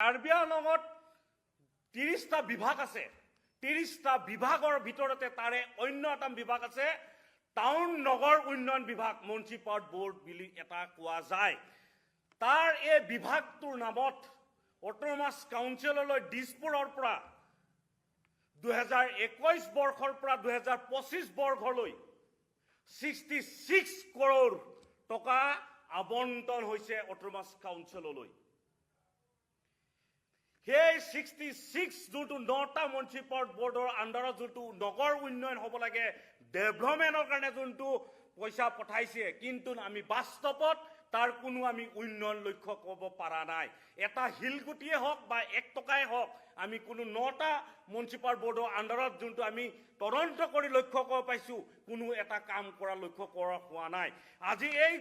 কাৰ্বি আংলঙত 30টা বিভাগ আছে। 30টা বিভাগৰ ভিতৰতে তাৰে অন্য এটা বিভাগ আছে টাউন নগৰ উন্নয়ন বিভাগ, মিউনিচিপাল বোৰ্ড বুলি এটা কোৱা যায়। তাৰ এই বিভাগটোৰ নামত অটোনমাছ কাউন্সিললৈ দিছপুৰৰ পৰা 2021 বৰ্ষৰ পৰা 2025 বৰ্ষলৈ 66 কৰোৰ টকা আবণ্টন হৈছে অটোনমাছ কাউন্সিললৈ। সেই 66 যোনটো 9টা মিউনিচিপাল বোৰ্ডৰ আণ্ডাৰত যোনটো নগৰ উন্নয়ন হ'ব লাগে, ডেভেলপমেণ্টৰ কাৰণে যোনটো পইচা পঠাইছে, কিন্তু আমি বাস্তৱত তাৰ কোনো আমি উন্নয়ন লক্ষ্য কৰিব পৰা নাই। এটা শিলগুটিয়ে হওক বা 1 টকাই হওক, আমি কোনো 9টা মিউনিচিপাল বোৰ্ডৰ আণ্ডাৰত যোনটো আমি তদন্ত কৰি লক্ষ্য কৰিব পাইছোঁ, কোনো এটা কাম কৰা লক্ষ্য কৰা হোৱা নাই। আজি এই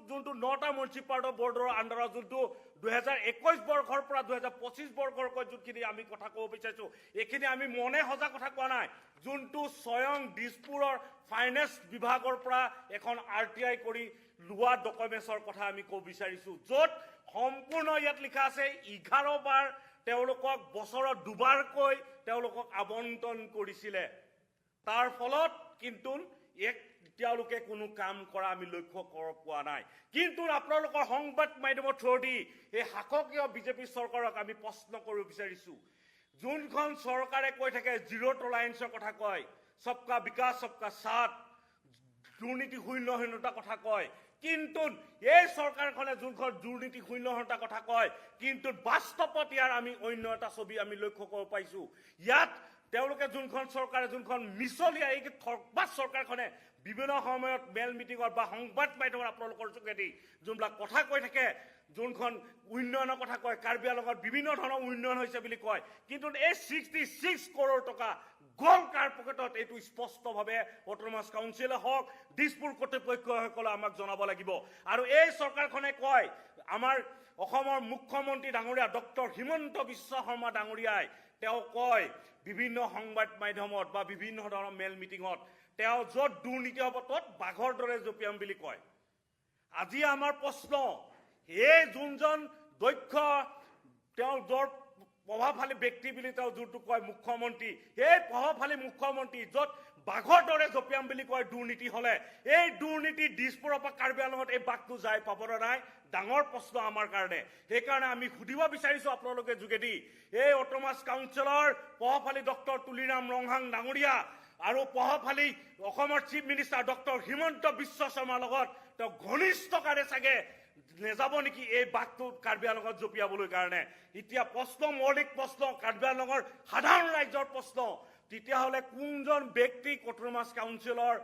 যোনটো 9টা মিউনিচিপাল বোৰ্ডৰ আণ্ডাৰত যোনটো 2021 বৰ্ষৰ পৰা 2025 বৰ্ষৰকৈ যোনখিনি আমি কথা ক'ব বিচাৰিছোঁ, এইখিনি আমি মনে সজা কথা কোৱা নাই। যোনটো স্বয়ং দিছপুৰৰ ফাইনেন্স বিভাগৰ পৰা এখন RTI কৰি লোৱা ডকুমেণ্টছৰ কথা আমি ক'ব বিচাৰিছোঁ, য'ত সম্পূৰ্ণ ইয়াত লিখা আছে 11 বাৰ তেওঁলোকক বছৰত 2বাৰকৈ তেওঁলোকক আবণ্টন কৰিছিলে। তাৰ ফলত কিন্তু তেওঁলোকে কোনো কাম কৰা আমি লক্ষ্য পোৱা নাই। কিন্তু আপোনালোকৰ সংবাদ মাধ্যমৰ থ্ৰুদি এই শাসকীয় বিজেপি চৰকাৰক আমি প্ৰশ্ন কৰিব বিচাৰিছোঁ, যোনখন চৰকাৰে কৈ থাকে জিৰ' টলাৰেঞ্চৰ কথা কয়, সবকা বিকাশ সবকা সাথ, দুৰ্নীতি শূন্যহীনতাৰ কথা কয়, কিন্তু এই চৰকাৰখনে যোনখন দুৰ্নীতি শূন্যহীনতাৰ কথা কয়, কিন্তু বাস্তৱত ইয়াৰ আমি অন্য এটা ছবি আমি লক্ষ্য কৰিব পাইছোঁ। ইয়াত তেওঁলোকে যোনখন চৰকাৰে যোনখন মিছলীয়া এই ঠগবাজ চৰকাৰখনে বিভিন্ন সময়ত মেল মিটিঙত বা সংবাদ মাধ্যমত আপোনালোকৰ যোগেদি যোনবিলাক কথা কৈ থাকে, যোনখন উন্নয়নৰ কথা কয়, কাৰ্বি আংলঙত বিভিন্ন ধৰণৰ উন্নয়ন হৈছে বুলি কয়, কিন্তু এই 66 কৰোৰ টকা গ'ল কাৰ পকেটত, এইটো স্পষ্টভাৱে অটোনমাছ কাউন্সিলে হওক, দিছপুৰ কৰ্তৃপক্ষসকলে আমাক জনাব লাগিব। আৰু এই চৰকাৰখনে কয়, আমাৰ অসমৰ মুখ্যমন্ত্ৰী ডাঙৰীয়া ডক্টৰ হিমন্ত বিশ্ব শৰ্মা ডাঙৰীয়াই তেওঁ কয় বিভিন্ন সংবাদ মাধ্যমত বা বিভিন্ন ধৰণৰ মেল মিটিঙত, তেওঁ য'ত দুৰ্নীতি হ'ব ত'ত বাঘৰ দৰে জঁপিয়াম বুলি কয়। আজি আমাৰ প্ৰশ্ন, এই যোনজন দক্ষ তেওঁ য'ৰ প্ৰভাৱশালী ব্যক্তি বুলি তেওঁ যোনটো কয় মুখ্যমন্ত্ৰী, এই প্ৰভাৱশালী মুখ্যমন্ত্ৰী য'ত বাঘৰ দৰে জঁপিয়াম বুলি কয় দুৰ্নীতি হ'লে, এই দুৰ্নীতি দিছপুৰৰ পৰা কাৰ্বি আংলঙত এই বাঘটো যাই পাবলৈ নাই, ডাঙৰ প্ৰশ্ন আমাৰ কাৰণে। সেইকাৰণে আমি সুধিব বিচাৰিছোঁ আপোনালোকে যোগেদি, এই অটোনমাছ কাউন্সিলৰ প্ৰভাৱশালী ডক্টৰ তুলিৰাম ৰংহাং ডাঙৰীয়া আৰু প্ৰভাৱশালী অসমৰ chief minister doctor Himanta Biswa শৰ্মাৰ লগত তেওঁ ঘনিষ্ঠকাৰে চাগে নেযাব নেকি এই বাঘটো কাৰ্বি আংলঙত জঁপিয়াবলৈ কাৰণে? এতিয়া প্ৰশ্ন, মৌলিক প্ৰশ্ন, কাৰ্বি আংলঙৰ সাধাৰণ ৰাইজৰ প্ৰশ্ন, তেতিয়াহ'লে কোনজন ব্যক্তি অটোনমাছ কাউন্সিলৰ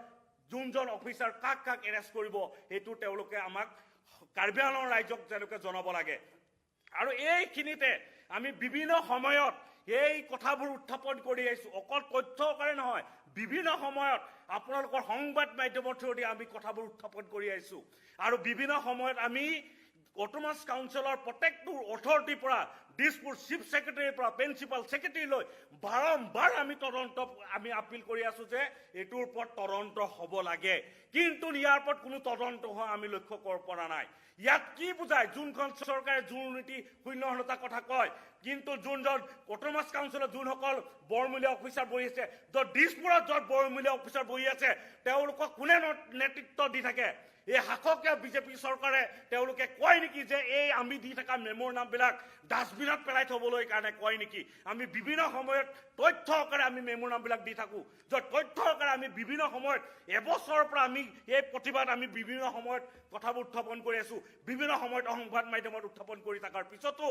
যোনজন অফিচাৰ কাক কাক এৰেষ্ট কৰিব, সেইটো তেওঁলোকে আমাক কাৰ্বি আংলঙৰ ৰাইজক তেওঁলোকে জনাব লাগে। আৰু এইখিনিতে আমি বিভিন্ন সময়ত এই কথাবোৰ উত্থাপন কৰি আহিছোঁ, অকল তথ্যৰ কাৰণে নহয়, বিভিন্ন সময়ত আপোনালোকৰ সংবাদ মাধ্যমৰ থ্ৰুদি আমি কথাবোৰ উত্থাপন কৰি আহিছোঁ। আৰু বিভিন্ন সময়ত আমি অটোনমাছ কাউন্সিলৰ প্ৰত্যেকটো অথৰিটিৰ পৰা, দিছপুৰ চিফ ছেক্ৰেটাৰীৰ পৰা প্ৰিন্সিপাল ছেক্ৰেটাৰীলৈ বাৰম্বাৰ আমি আপিল কৰি আছোঁ যে এইটোৰ ওপৰত তদন্ত হ'ব লাগে, কিন্তু ইয়াৰ ওপৰত কোনো তদন্ত হোৱা আমি লক্ষ্য কৰিব পৰা নাই। ইয়াত কি বুজায়, যোনখন চৰকাৰে দুৰ্নীতি শূন্যহীনতাৰ কথা কয়, কিন্তু যোনজন অটোনমাছ কাউন্সিলত যোনসকল বৰমূলীয়া অফিচাৰ বহি আছে, য'ত দিছপুৰত য'ত বৰমূলীয়া অফিচাৰ বহি আছে, তেওঁলোকক কোনে নেতৃত্ব দি থাকে? এই শাসকীয় বিজেপি চৰকাৰে তেওঁলোকে কয় নেকি যে এই আমি দি থকা মেমৰ নামবিলাক ডাষ্টবিনত পেলাই থ'বলৈ কাৰণে কয় নেকি? আমি বিভিন্ন সময়ত তথ্য সহকাৰে আমি মেমৰ নামবিলাক দি থাকোঁ, য'ত তথ্য সহকাৰে আমি বিভিন্ন সময়ত এবছৰৰ পৰা আমি এই প্ৰতিবাদ আমি বিভিন্ন সময়ত কথাবোৰ উত্থাপন কৰি আছোঁ, বিভিন্ন সময়ত সংবাদ মাধ্যমত উত্থাপন কৰি থকাৰ পিছতো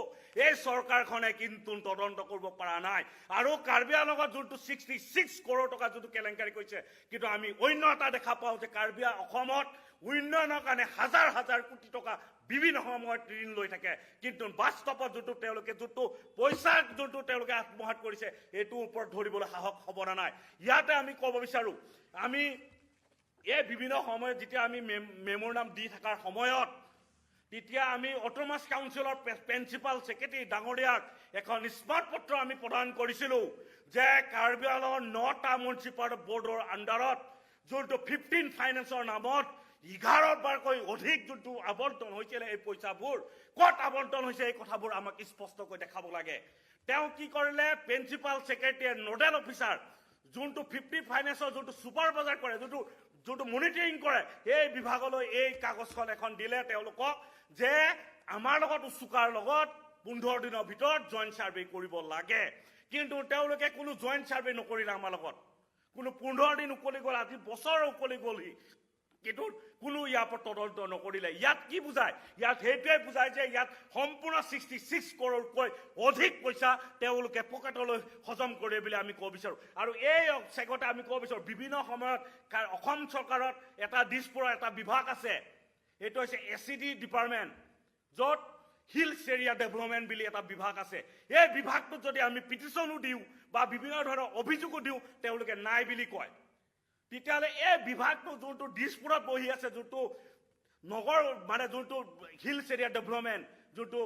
এই চৰকাৰখনে কিন্তু তদন্ত কৰিব পৰা নাই। আৰু কাৰ্বি আংলঙত যোনটো 66 কৰোৰ টকা যোনটো কেলেংকাৰী কৰিছে, কিন্তু আমি অন্য এটা দেখা পাওঁ যে কাৰ্বি অসমত উন্নয়নৰ কাৰণে হাজাৰ হাজাৰ কোটি টকা বিভিন্ন সময়ত ঋণ লৈ থাকে, কিন্তু বাস্তৱত যোনটো তেওঁলোকে যোনটো পইচা যোনটো তেওঁলোকে আত্মসাৎ কৰিছে, এইটোৰ ওপৰত ধৰিবলৈ সাহস হ'ব নাই। ইয়াতে আমি ক'ব বিচাৰোঁ, আমি এই বিভিন্ন সময়ত যেতিয়া আমি মেমৰ নাম দি থকাৰ সময়ত, তেতিয়া আমি অটোনমাছ কাউন্সিলৰ প্ৰিন্সিপাল ছেক্ৰেটাৰী ডাঙৰীয়াক এখন স্মাৰক পত্ৰ আমি প্ৰদান কৰিছিলোঁ যে কাৰ্বি আংলঙৰ 9টা মিউনিচিপাল বোৰ্ডৰ আণ্ডাৰত যোনটো 15 ফাইনেন্সৰ নামত 11 বাৰকৈ অধিক যোনটো আবণ্টন হৈছিল এই পইচাবোৰ ক'ত আবণ্টন হৈছে এই কথাবোৰ আমাক স্পষ্টকৈ দেখাব লাগে তেওঁ কি কৰিলে প্ৰিন্সিপাল ছেক্ৰেটাৰী নোডেল অফিচাৰ যোনটো 50 ফাইনেন্সৰ যোনটো ছুপাৰভাইজাৰ কৰে যোনটো মনিটৰিং কৰে এই বিভাগলৈ এই কাগজখন এখন দিলে তেওঁলোকক যে আমাৰ লগত উচুকাৰ লগত 15 দিনৰ ভিতৰত জইণ্ট সাৰ্ভে কৰিব লাগে কিন্তু তেওঁলোকে কোনো জইণ্ট সাৰ্ভে নকৰিলে আমাৰ লগত কোনো 15 দিন উকলি গ'ল আজি বছৰ উকলি গ'লহি কিন্তু কোনো ইয়াৰ ওপৰত তদন্ত নকৰিলে ইয়াত কি বুজায় ইয়াত সেইটোৱে বুজায় যে ইয়াত সম্পূৰ্ণ 66 কৰোৰকৈ অধিক পইচা তেওঁলোকে পকেটলৈ হজম কৰে বুলি আমি ক'ব বিচাৰোঁ আৰু এই চেগতে আমি ক'ব বিচাৰোঁ বিভিন্ন সময়ত অসম চৰকাৰত এটা দিছপুৰৰ এটা বিভাগ আছে এইটো হৈছে এচিডি ডিপাৰ্টমেণ্ট য'ত হিলছ এৰিয়া ডেভেলপমেণ্ট বুলি এটা বিভাগ আছে এই বিভাগটোত যদি আমি পিটিশ্যনো দিওঁ বা বিভিন্ন ধৰণৰ অভিযোগো দিওঁ তেওঁলোকে নাই বুলি কয় তেতিয়াহ'লে এই বিভাগটো যোনটো দিছপুৰত বহি আছে যোনটো নগৰ মানে যোনটো হিলছ এৰিয়া ডেভেলপমেণ্ট যোনটো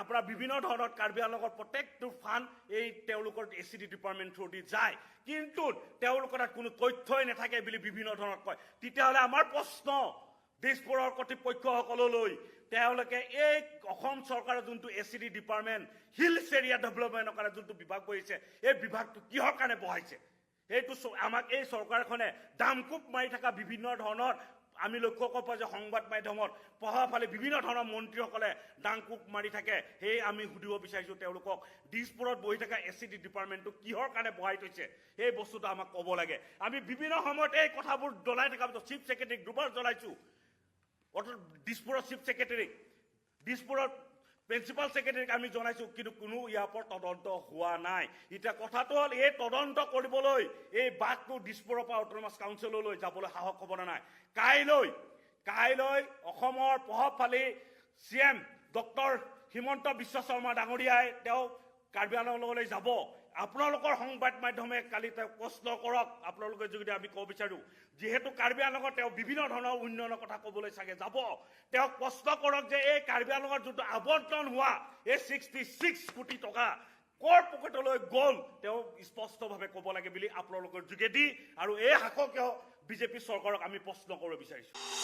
আপোনাৰ বিভিন্ন ধৰণৰ কাৰ্বি আংলঙৰ প্ৰত্যেকটো ফাণ্ড এই তেওঁলোকৰ এচিডি ডিপাৰ্টমেণ্ট থ্ৰু দি যায় কিন্তু তেওঁলোকৰ তাত কোনো তথ্যই নাথাকে বুলি বিভিন্ন ধৰণৰ কয় তেতিয়াহ'লে আমাৰ প্ৰশ্ন দিছপুৰৰ কৰ্তৃপক্ষসকললৈ তেওঁলোকে এই অসম চৰকাৰৰ যোনটো এচিডি ডিপাৰ্টমেণ্ট হিলছ এৰিয়া ডেভেলপমেণ্টৰ কাৰণে যোনটো বিভাগ বহিছে এই বিভাগটো কিহৰ কাৰণে বহাইছে এইটো আমাক এই চৰকাৰখনে দামকোপ মাৰি থকা বিভিন্ন ধৰণৰ আমি লক্ষ্য কৰিব পাৰোঁ যে সংবাদ মাধ্যমত প্ৰভাৱশালী বিভিন্ন ধৰণৰ মন্ত্ৰীসকলে দামকোপ মাৰি থাকে সেই আমি সুধিব বিচাৰিছোঁ তেওঁলোকক দিছপুৰত বহি থকা এচিডি ডিপাৰ্টমেণ্টটো কিহৰ কাৰণে বহাই থৈছে এই বস্তুটো আমাক ক'ব লাগে আমি বিভিন্ন সময়ত এই কথাবোৰ জনাই থকা চিফ ছেক্ৰেটাৰীক দুবাৰ জনাইছোঁ দিছপুৰৰ চিফ ছেক্ৰেটাৰীক দিছপুৰৰ প্ৰিন্সিপাল ছেক্ৰেটাৰীক আমি জনাইছোঁ কিন্তু কোনো ইয়াৰ ওপৰত তদন্ত হোৱা নাই এতিয়া কথাটো হ'ল এই তদন্ত কৰিবলৈ এই বাঘটো দিছপুৰৰ পৰা অট'নমাছ কাউন্সিললৈ যাবলৈ সাহস হ'ব নাই কাইলৈ অসমৰ প্ৰভাৱশালী CM ডক্টৰ হিমন্ত বিশ্ব শৰ্মা ডাঙৰীয়াই তেওঁ কাৰ্বি আংলঙলৈ যাব আপোনালোকৰ সংবাদ মাধ্যমে কালি তেওঁক প্ৰশ্ন কৰক আপোনালোকে যোগেদি আমি ক'ব বিচাৰোঁ যিহেতু কাৰ্বি আংলঙত তেওঁ বিভিন্ন ধৰণৰ উন্নয়নৰ কথা ক'বলৈ চাগে যাব তেওঁক প্ৰশ্ন কৰক যে এই কাৰ্বি আংলঙত যোনটো আবণ্টন হোৱা এই 66 কোটি টকা কৰ পকেটলৈ গ'ল তেওঁ স্পষ্টভাৱে ক'ব লাগে বুলি আপোনালোকৰ যোগেদি আৰু এই শাসকীয় বিজেপি চৰকাৰক আমি প্ৰশ্ন কৰিব বিচাৰিছোঁ